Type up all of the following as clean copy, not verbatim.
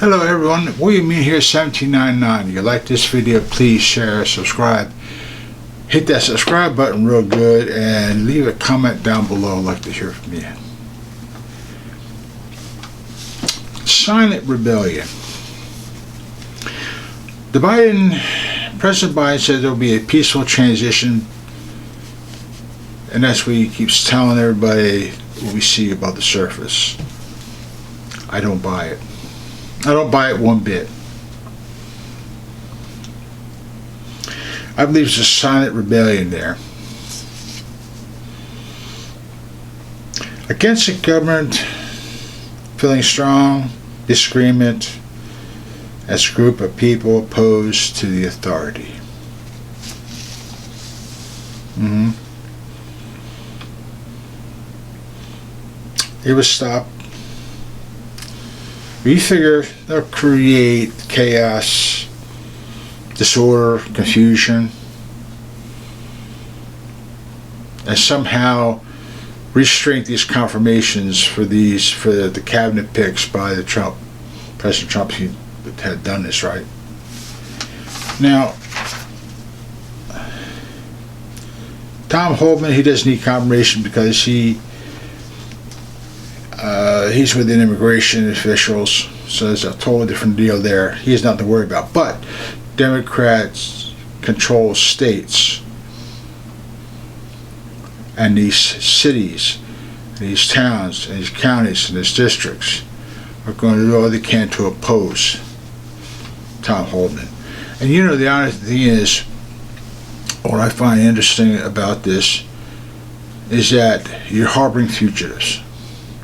Hello everyone, William Mean here, 1799. If you like this video, please share, subscribe. Hit that subscribe button real good and leave a comment down below. I'd like to hear from you. Silent rebellion. President Biden said there will be a peaceful transition, and that's what he keeps telling everybody what we see above the surface. I don't buy it. I don't buy it one bit. I believe there's a silent rebellion there against the government, feeling strong disagreement as a group of people opposed to the authority. It was stopped. We figure they'll create chaos, disorder, confusion, and somehow restrain these confirmations for the cabinet picks by President Trump. He had done this, right? Now, Tom Holdman, he doesn't need confirmation because he's within immigration officials, so there's a totally different deal there. He has nothing to worry about. But Democrats control states, and these cities, these towns, and these counties, and these districts are going to do all they can to oppose Tom Holdman. And you know, the honest thing is, what I find interesting about this is that you're harboring fugitives.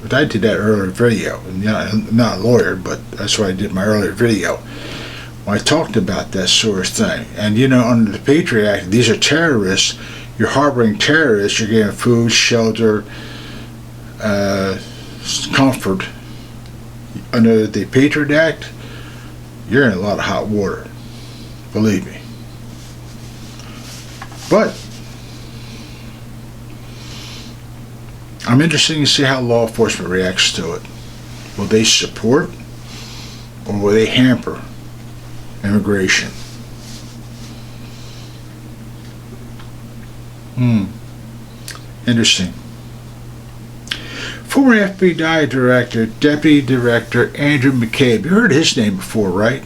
But I did that earlier video. I'm not a lawyer, but that's what I did in my earlier video. I talked about that sort of thing. And you know, under the Patriot Act, these are terrorists. You're harboring terrorists. You're getting food, shelter, comfort. Under the Patriot Act, you're in a lot of hot water. Believe me. But I'm interested to see how law enforcement reacts to it. Will they support or will they hamper immigration? Interesting. Former FBI Director, Deputy Director Andrew McCabe. You heard his name before, right?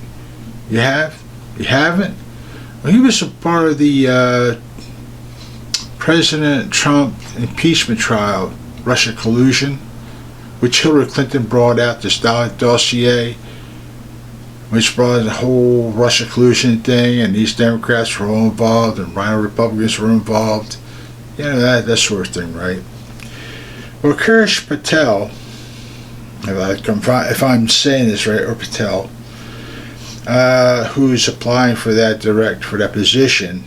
You have? You haven't? Well, he was a part of the President Trump impeachment trial, Russia collusion, which Hillary Clinton brought out, this dossier, which brought the whole Russia collusion thing, and these Democrats were all involved, and Rhino Republicans were involved. You know, that sort of thing, right? Well, Creat Patel, if I'm saying this right, or Patel, who's applying for that position,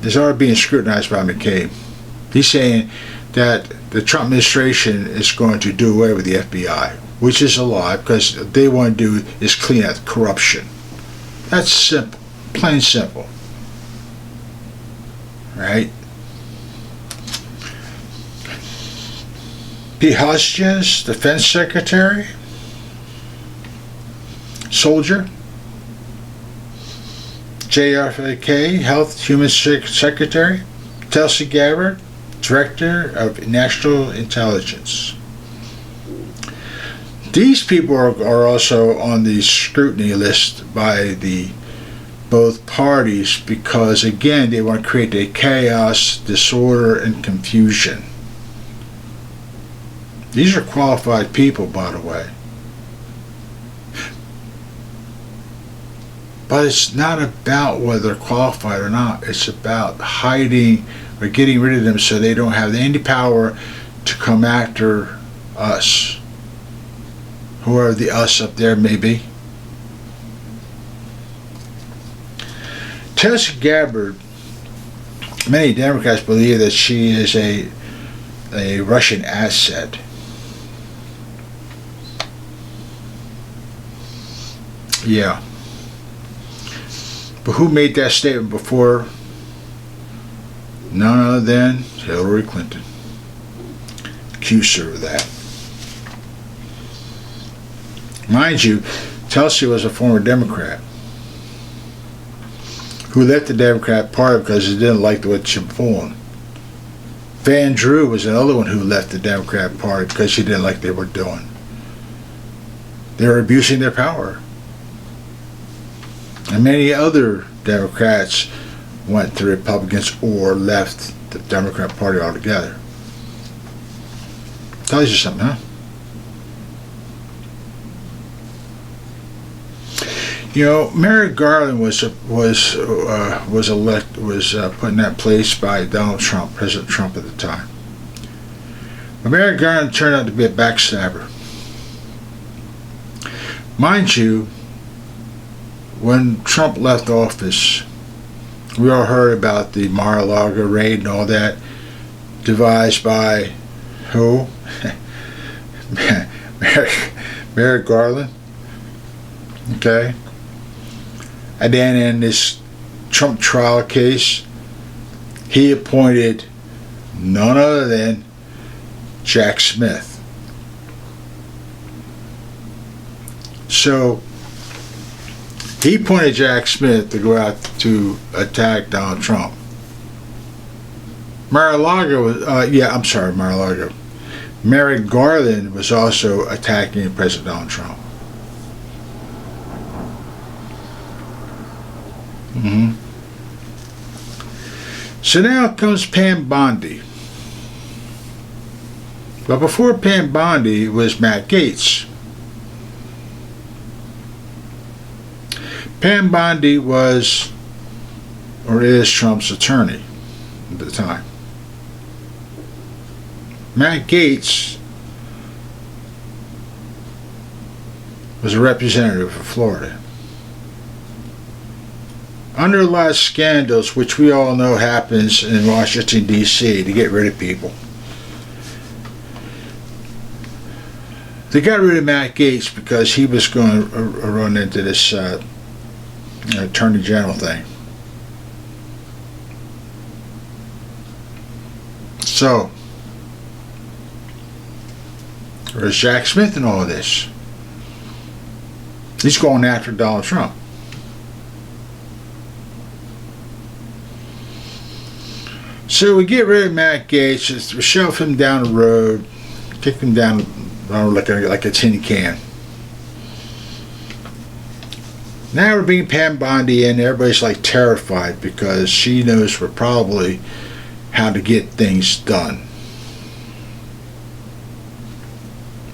is already being scrutinized by McCabe. He's saying that the Trump administration is going to do away with the FBI, which is a lie, because what they want to do is clean out corruption. That's simple, plain simple, right? Pete Hotchkiss, Defense Secretary, soldier. JFK, Health Human Secretary. Tulsi Gabbard, Director of National Intelligence. These people are also on the scrutiny list by both parties because, again, they want to create a chaos, disorder, and confusion. These are qualified people, by the way. But it's not about whether they're qualified or not. It's about hiding or getting rid of them so they don't have any power to come after us. Whoever the us up there may be. Tulsi Gabbard, many Democrats believe that she is a Russian asset. Yeah. But who made that statement before? None other than Hillary Clinton. Accused her of that. Mind you, Telsey was a former Democrat who left the Democrat Party because he didn't like what she was doing. Van Drew was another one who left the Democrat Party because she didn't like what they were doing. They were abusing their power. And many other Democrats went to Republicans or left the Democrat Party altogether. Tells you something, huh? You know, Merrick Garland was put in that place by Donald Trump, President Trump at the time. But Merrick Garland turned out to be a backstabber. Mind you, when Trump left office, we all heard about the Mar-a-Lago raid and all that, devised by who? Merrick Garland. Okay. And then in this Trump trial case, he appointed none other than Jack Smith. So he appointed Jack Smith to go out to attack Donald Trump. Mar-a-Lago. Merrick Garland was also attacking President Donald Trump. So now comes Pam Bondi. But before Pam Bondi was Matt Gaetz. Pam Bondi was, or is, Trump's attorney at the time. Matt Gaetz was a representative of Florida. Under a lot of scandals, which we all know happens in Washington, D.C., to get rid of people. They got rid of Matt Gaetz because he was going to run into this Attorney General thing. So, where's Jack Smith in all of this? He's going after Donald Trump. So we get rid of Matt Gaetz, just shove him down the road, kick him down like a tin can. Now we're bringing Pam Bondi in. Everybody's like terrified because she knows probably how to get things done.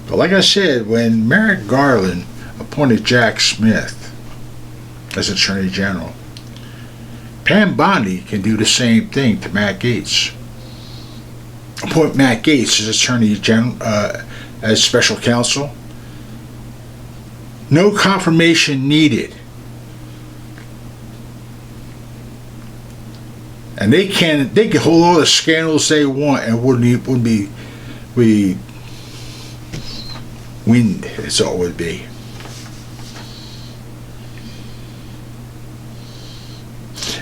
But like I said, when Merrick Garland appointed Jack Smith as Attorney General, Pam Bondi can do the same thing to Matt Gaetz. Appoint Matt Gaetz as Attorney General, as special counsel. No confirmation needed. And they can hold all the scandals they want and wouldn't be wind. That's all it would be.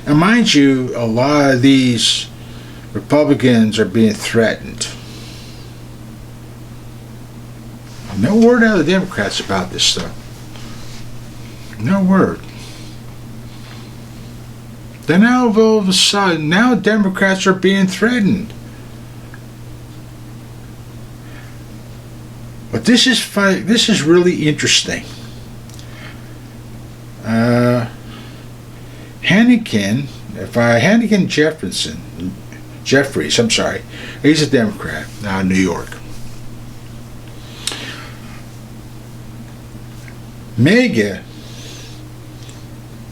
And mind you, a lot of these Republicans are being threatened. No word out of the Democrats about this stuff. No word. Then now all of a sudden, now Democrats are being threatened. But this is fun. This is really interesting. Hannigan Jeffries, I'm sorry, he's a Democrat now in New York. MAGA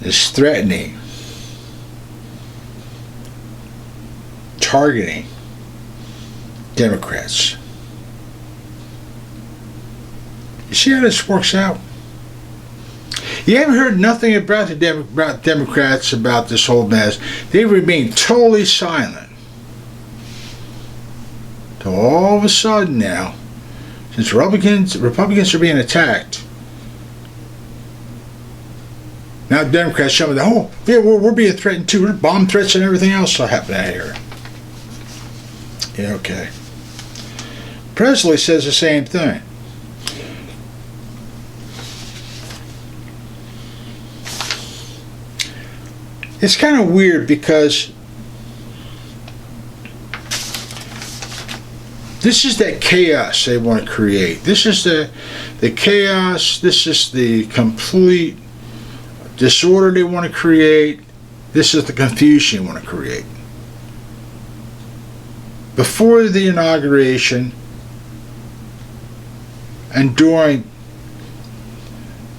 is threatening, targeting Democrats. You see how this works out? You haven't heard nothing about the Democrats about this whole mess. They remain totally silent. So all of a sudden now, since Republicans are being attacked, now Democrats showing that, oh, yeah, we're being threatened too. There's bomb threats and everything else happening out here. Yeah, okay. Presley says the same thing. it's kind of weird because this is that chaos they want to create. This is the chaos. This is the complete disorder they want to create. This is the confusion they want to create. Before the inauguration and during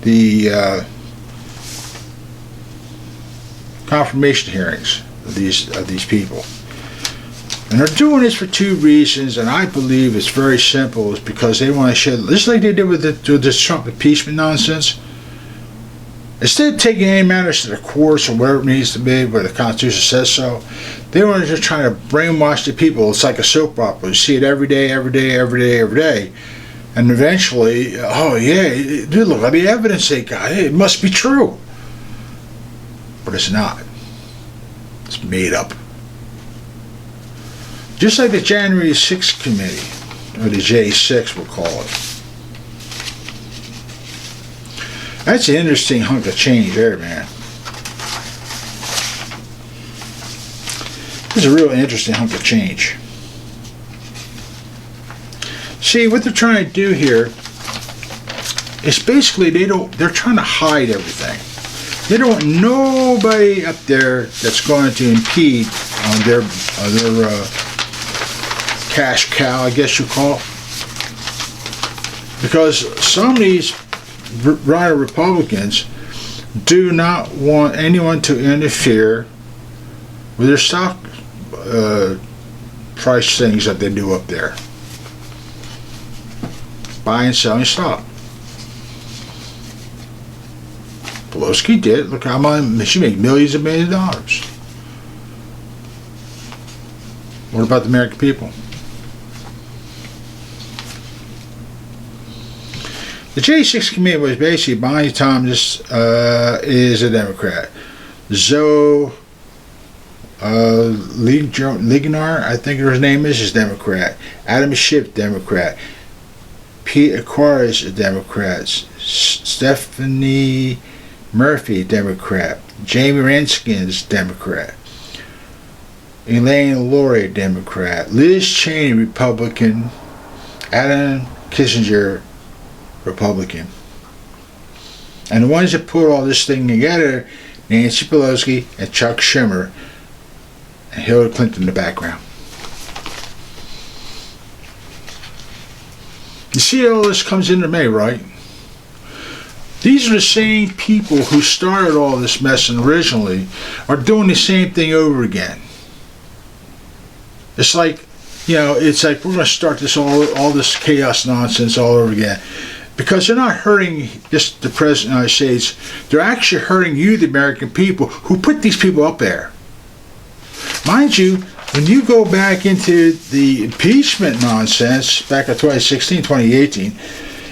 the confirmation hearings of these people. And they're doing this for two reasons, and I believe it's very simple. It's because they want to show, just like they did with this Trump impeachment nonsense. Instead of taking any matters to the courts or wherever it needs to be, where the Constitution says so, they want to just try to brainwash the people. It's like a soap opera. You see it every day, every day, every day, every day. And eventually, oh yeah, dude, look at the evidence they got. It must be true. But it's not. It's made up. Just like the January 6th committee, or the J6 we'll call it. That's an interesting hunk of change there, man. This is a really interesting hunk of change. See, what they're trying to do here is basically they're trying to hide everything. They don't want nobody up there that's going to impede on their cash cow, I guess you call it. Because some of these right Republicans do not want anyone to interfere with their stock price things that they do up there. Buying and selling stock. Pelosi did. Look how much she made, millions of dollars. What about the American people? The J6 committee was basically Bonnie Thomas is a Democrat. Zoe Lignar, I think her name is Democrat. Adam Schiff, Democrat. Pete Aquarius, a Democrat. Stephanie Murphy, Democrat. Jamie Ranskins, Democrat. Elaine Lurie, Democrat. Liz Cheney, Republican. Adam Kissinger, Republican. And the ones that put all this thing together, Nancy Pelosi and Chuck Schumer and Hillary Clinton in the background. You see how all this comes into May, right? These are the same people who started all this mess originally are doing the same thing over again. It's like, it's like we're going to start this all this chaos nonsense all over again. Because they're not hurting just the President of the United States. They're actually hurting you, the American people, who put these people up there. Mind you, when you go back into the impeachment nonsense back in 2016, 2018,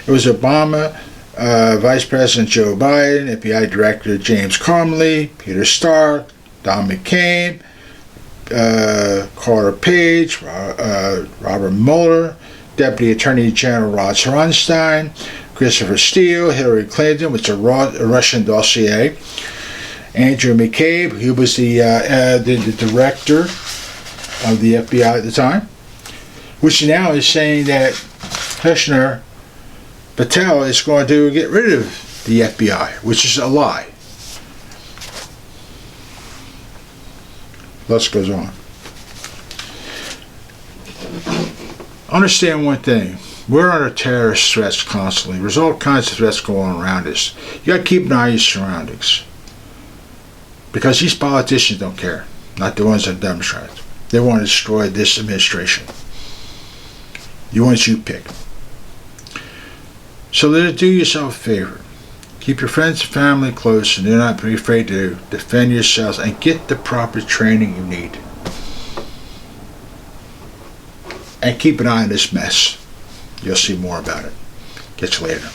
it was Obama, Vice President Joe Biden, FBI Director James Comey, Peter Starr, Don McCain, Carter Page, Robert Mueller, Deputy Attorney General Rod Ronstein, Christopher Steele, Hillary Clinton, which is a Russian dossier, Andrew McCabe, who was the director of the FBI at the time, which now is saying that Commissioner Patel is going to get rid of the FBI, which is a lie. List goes on. Understand one thing. We're under terrorist threats constantly. There's all kinds of threats going on around us. You got to keep an eye on your surroundings. Because these politicians don't care. Not the ones that demonstrate. They want to destroy this administration. The ones you pick. So do yourself a favor. Keep your friends and family close and do not be afraid to defend yourselves and get the proper training you need. And keep an eye on this mess. You'll see more about it. Catch you later.